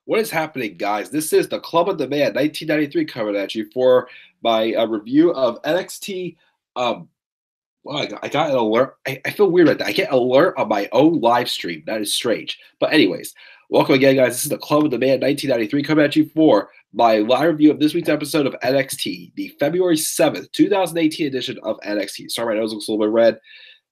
What is happening, guys? This is the Club of the Man 1993 coming at you for my review of NXT. Um, I got an alert. I feel weird right now. I get an alert on my own live stream. That is strange. But anyways, welcome again, guys. This is the Club of the Man 1993 coming at you for my live review of this week's episode of NXT, the February 7th, 2018 edition of NXT. Sorry, my nose looks a little bit red.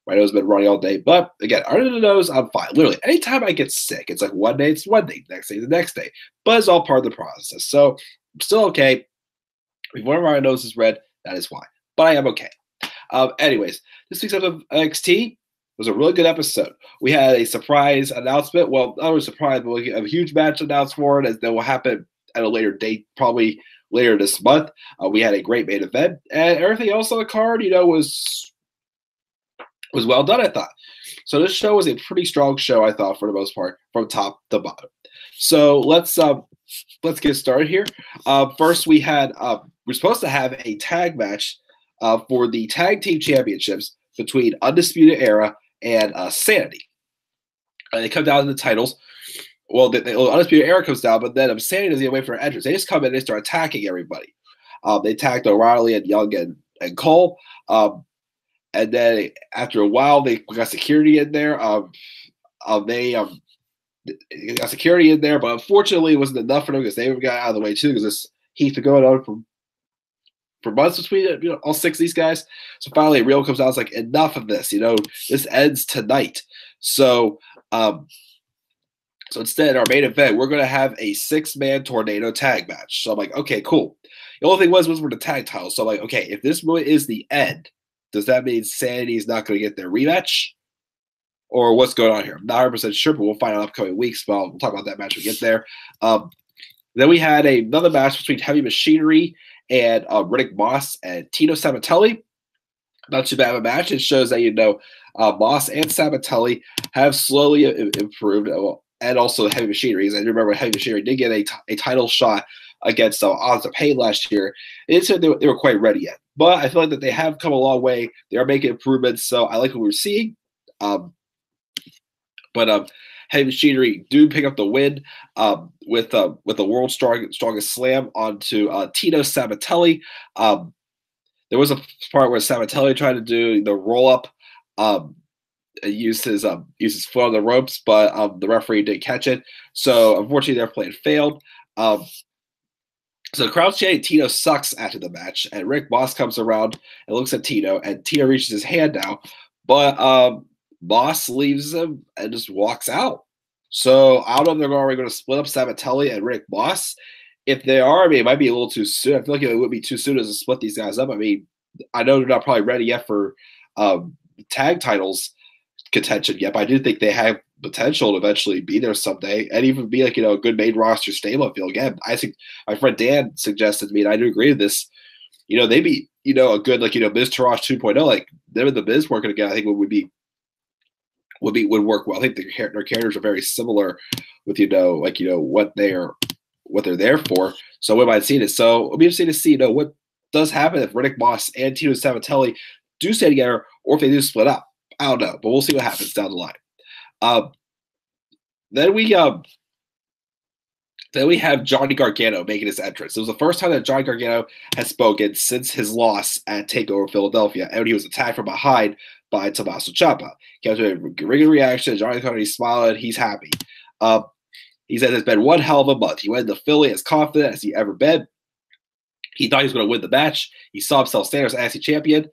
My nose has been running all day. But again, under the nose, I'm fine. Literally, anytime I get sick, it's like one day, it's one day, next day, the next day. But it's all part of the process. So I'm still okay. If one of my nose is red, that is why. But I am okay. Anyways, this week's episode of NXT was a really good episode. We had a surprise announcement. Well, not a surprise, but a huge match announced for it, as that will happen at a later date, probably later this month. We had a great main event, and everything else on the card, was well done, I thought. So this show was a pretty strong show, I thought, for the most part, from top to bottom. So let's get started here. First, we're supposed to have a tag match for the tag team championships between Undisputed Era and Sanity. And they come down to the titles. Well, the Undisputed Era comes down, but then Sanity doesn't even wait for an entrance. They just come in and they start attacking everybody. They attacked O'Reilly and Young and Cole. And then after a while, they got security in there. They got security in there, but unfortunately, it wasn't enough for them because they got out of the way too. Because this heat's been going on for months between all six of these guys. So finally, Real comes out. It's like, enough of this. This ends tonight. So instead, our main event, we're going to have a 6-man tornado tag match. So I'm like, okay, cool. The only thing was for the tag title. So I'm like, okay, if this really is the end, does that mean Sanity is not going to get their rematch? Or what's going on here? I'm not 100% sure, but we'll find out in upcoming weeks. But we'll talk about that match when we get there. Then we had another match between Heavy Machinery and Riddick Moss and Tito Sabatelli. Not too bad of a match. It shows that, Moss and Sabatelli have slowly improved. And also Heavy Machinery. As I remember, Heavy Machinery did get a title shot against Odds of Pain last year. It said they were quite ready yet. But I feel like that they have come a long way. They are making improvements, so I like what we're seeing. But Heavy Machinery do pick up the win with the world's strongest slam onto Tito Sabatelli. There was a part where Sabatelli tried to do the roll up, used his foot on the ropes, but the referee didn't catch it. So unfortunately, their plan failed. So the crowd's chanting Tito sucks after the match, and Rick Moss comes around and looks at Tito, and Tito reaches his hand out, but Moss leaves him and just walks out. So I don't know if they're already going to split up Sabatelli and Rick Moss. If they are, it might be a little too soon. I feel like it would be too soon to split these guys up. I know they're not probably ready yet for tag titles contention yet, but I do think they have potential to eventually be there someday and even be a good main roster stable. I feel again. I think my friend Dan suggested to me, and I do agree with this. They be a good Miz Taraj 2.0, like them and the Miz working together. I think would work well. I think their characters are very similar with what they're there for. So we might see this. So it'll be interesting to see what does happen if Riddick Moss and Tito Sabatelli do stay together, or if they do split up. I don't know, but we'll see what happens down the line. Then we have Johnny Gargano making his entrance. It was the first time that Johnny Gargano has spoken since his loss at TakeOver Philadelphia, and he was attacked from behind by Tommaso Ciampa. He has a regular reaction. Johnny Gargano, he's smiling. He's happy. He said it's been one hell of a month. He went into Philly as confident as he ever been. He thought he was going to win the match. He saw himself stand as NXT champion,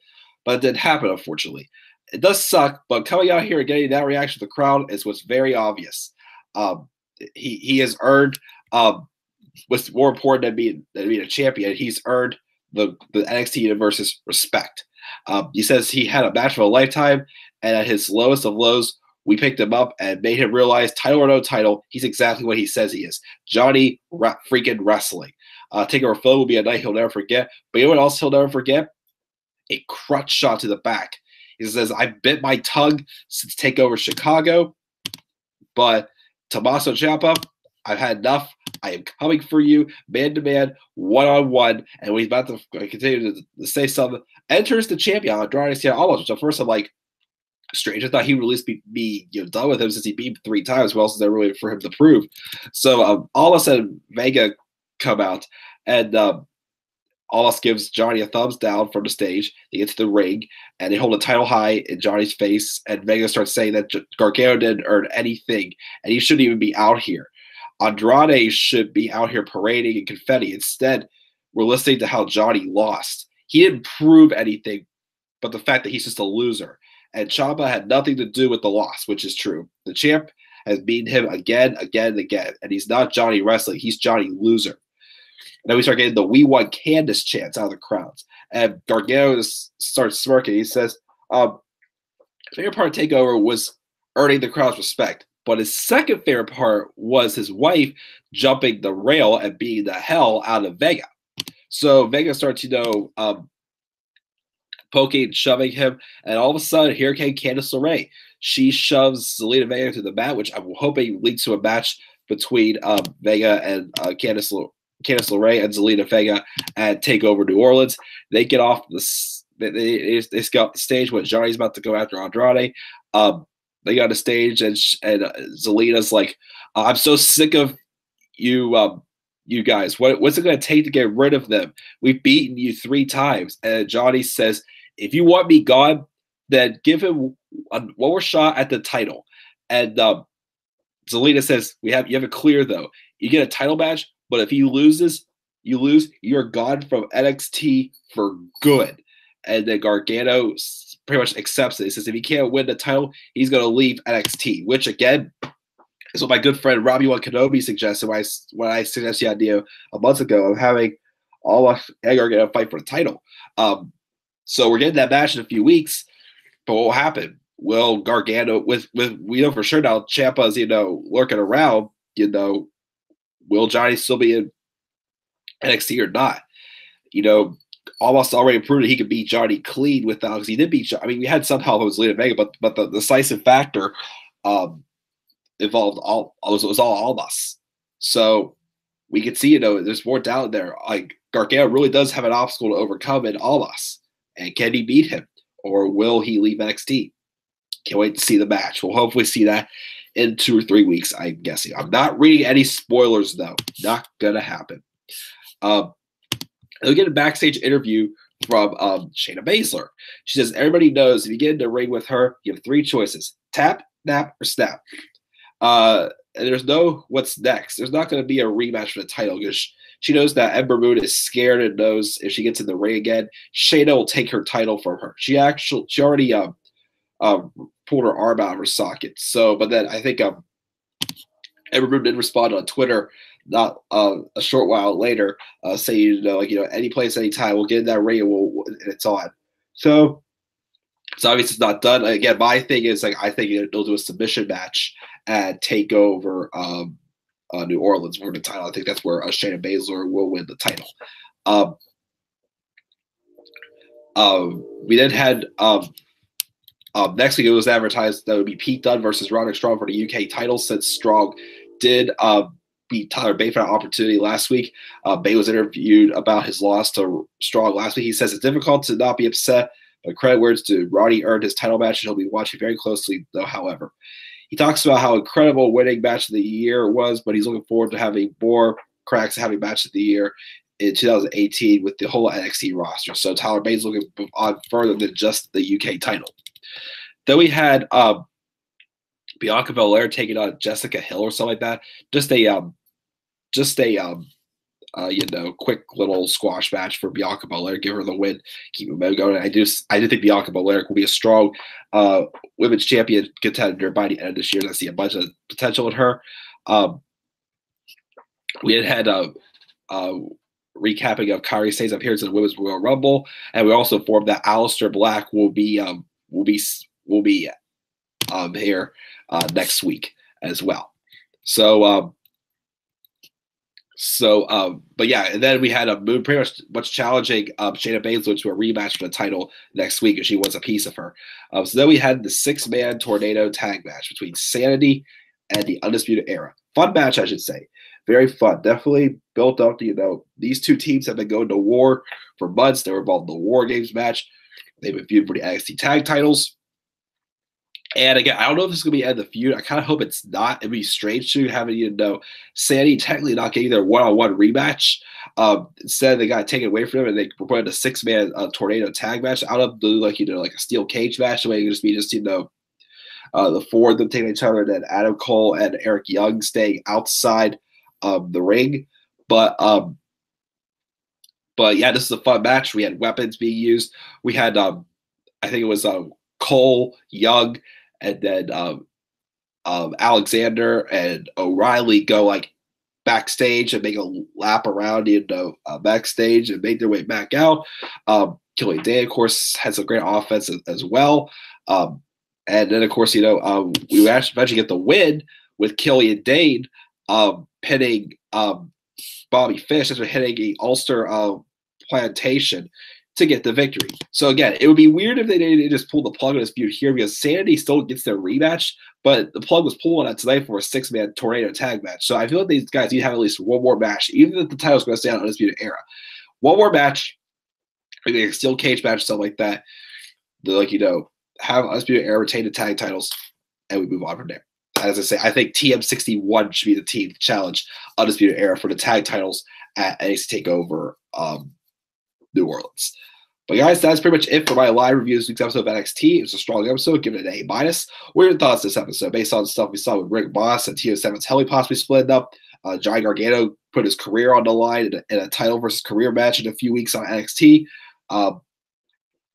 but it didn't happen, unfortunately. It does suck, but coming out here and getting that reaction from the crowd is what's very obvious. He has earned what's more important than being a champion. He's earned the NXT Universe's respect. He says he had a match of a lifetime, and at his lowest of lows, we picked him up and made him realize, title or no title, he's exactly what he says he is. Johnny freaking wrestling. TakeOver Philly will be a night he'll never forget. But you know what else he'll never forget? A crutch shot to the back. He says, I bit my tongue since TakeOver Chicago, but Tommaso Ciampa, I've had enough. I am coming for you, man-to-man, one-on-one. And when he's about to continue to say something, enters the champion, Andrade Cien Almas, which at first I'm like, strange. I thought he would at least be done with him since he beat him 3 times. What else is there really for him to prove? So all of a sudden, Vega come out, and Almas gives Johnny a thumbs down from the stage. They get to the ring, and they hold a title high in Johnny's face, and Vega starts saying that Gargano didn't earn anything, and he shouldn't even be out here. Andrade should be out here parading and confetti. Instead, we're listening to how Johnny lost. He didn't prove anything, but the fact that he's just a loser. And Ciampa had nothing to do with the loss, which is true. The champ has beaten him again, and again. And he's not Johnny wrestling. He's Johnny loser. And then we start getting the "We Want Candace" chants out of the crowds. And Gargano starts smirking. He says, favorite part of TakeOver was earning the crowd's respect. But his second favorite part was his wife jumping the rail and beating the hell out of Vega. So Vega starts, poking, shoving him, and all of a sudden, here came Candice LeRae. She shoves Zelina Vega to the mat, which I'm hoping leads to a match between Vega and Candice LeRae and Zelina Vega at TakeOver New Orleans. They get off they go off the stage when Johnny's about to go after Andrade. They got on the stage, and Zelina's like, "I'm so sick of you guys. What's it going to take to get rid of them? We've beaten you 3 times." And Johnny says, "If you want me gone, then give him one more shot at the title." And Zelina says, you have it clear, though. You get a title match, but if he loses, you lose. You're gone from NXT for good. And then Gargano pretty much accepts it. He says if he can't win the title, he's going to leave NXT, which, again, is what my good friend Robbie Wan Kenobi suggested when I suggested the idea a month ago of having Almas and Gargano fight for the title. So we're getting that match in a few weeks, but what will happen? Will Gargano, we know for sure now Ciampa's, lurking around, will Johnny still be in NXT or not? Almost already proved that he could beat Johnny clean without, because he did beat Johnny. I mean, we had some help with Zelina Vega, but the decisive factor involved was all Almas. So we could see, there's more doubt there. Like, Gargano really does have an obstacle to overcome in Almas. And can he beat him? Or will he leave NXT? Can't wait to see the match. We'll hopefully see that in 2 or 3 weeks, I'm guessing. I'm not reading any spoilers, though. Not going to happen. We'll get a backstage interview from Shayna Baszler. She says, everybody knows if you get in the ring with her, you have 3 choices: tap, nap, or snap. And there's no what's next. There's not going to be a rematch for the title because she knows that Ember Moon is scared and knows if she gets in the ring again, Shayna will take her title from her. She already pulled her arm out of her socket. So, but then I think Ember Moon did respond on Twitter not a short while later, saying, any place, anytime, we'll get in that ring and it's on. So obviously it's not done. Again, my thing is, I think they'll do a submission match at TakeOver New Orleans for the title. I think that's where Shayna Baszler will win the title. We then had next week it was advertised that would be Pete Dunne versus Roderick Strong for the UK title, since Strong did beat Tyler Bate for that opportunity last week. Bate was interviewed about his loss to Strong last week. He says it's difficult to not be upset, but credit where it's due. Roddy earned his title match, and he'll be watching very closely, though, however. He talks about how incredible winning match of the year was, but he's looking forward to having more cracks at having match of the year in 2018 with the whole NXT roster. So Tyler Bate's looking on further than just the UK title. Then we had Bianca Belair taking on Jessica Hill or something like that. Just a quick little squash match for Bianca Belair, give her the win, keep them going. I do think Bianca Belair will be a strong women's champion contender by the end of this year. I see a bunch of potential in her. We had recapping of Kairi Sane's appearance in the Women's Royal Rumble, and we also informed that Aleister Black will be here next week as well. But yeah, and then we had a Moon pretty much challenging Shayna Baszler to a rematch for the title next week, and she wants a piece of her. So then we had the 6-man tornado tag match between Sanity and the Undisputed Era. Fun match, I should say. Very fun. Definitely built up to, these 2 teams have been going to war for months. They were involved in the War Games match. They've been feuding for the NXT tag titles. And again, I don't know if this is going to be the end of the feud. I kind of hope it's not. It'd be strange to having, Sandy technically not getting their one-on-one rematch. Instead, they got taken away from him, and they proposed a six-man tornado tag match. I don't do like a steel cage match. The way it could just be the four of them taking each other, and then Adam Cole and Eric Young staying outside the ring. But yeah, this is a fun match. We had weapons being used. We had I think it was Cole, Young, and then Alexander and O'Reilly go like backstage and make a lap around backstage and make their way back out. Killian Dane, of course, has a great offense as well. And then, of course, we eventually get the win with Killian Dane pinning Bobby Fish after hitting a Ulster plantation to get the victory. So again, it would be weird if they didn't just pull the plug on this feud here, because Sanity still gets their rematch, but the plug was pulled on it tonight for a six-man tornado tag match. So I feel like these guys need to have at least one more match, even if the title's going to stay on Undisputed Era. One more match, maybe a steel cage match, something like that. Have Undisputed Era retain the tag titles, and we move on from there. As I say, I think TM61 should be the team to challenge Undisputed Era for the tag titles at NXT TakeOver New Orleans. But guys, that's pretty much it for my live review of this week's episode of NXT. It was a strong episode, give it an A-. What are your thoughts this episode based on the stuff we saw with Rick Boss and TO7's Helly possibly splitting up? Johnny Gargano put his career on the line in a title versus career match in a few weeks on NXT. And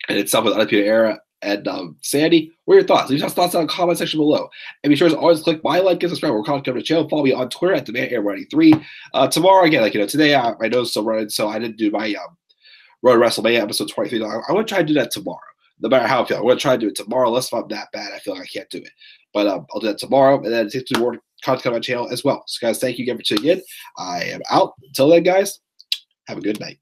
it's stuff with Undisputed Era and Sandy. What are your thoughts? Leave your thoughts in the comment section below. And be sure to always click my like and subscribe. We're calling to the channel. Follow me on Twitter at TheManAir93. Tomorrow, again, today my nose is still running, so I didn't do my Road to WrestleMania episode 23. I want to try to do that tomorrow. No matter how I feel, I want to try to do it tomorrow. Unless if I'm that bad, I feel like I can't do it. But I'll do that tomorrow, and then take some more content on my channel as well. So, guys, thank you again for tuning in. I am out. Until then, guys, have a good night.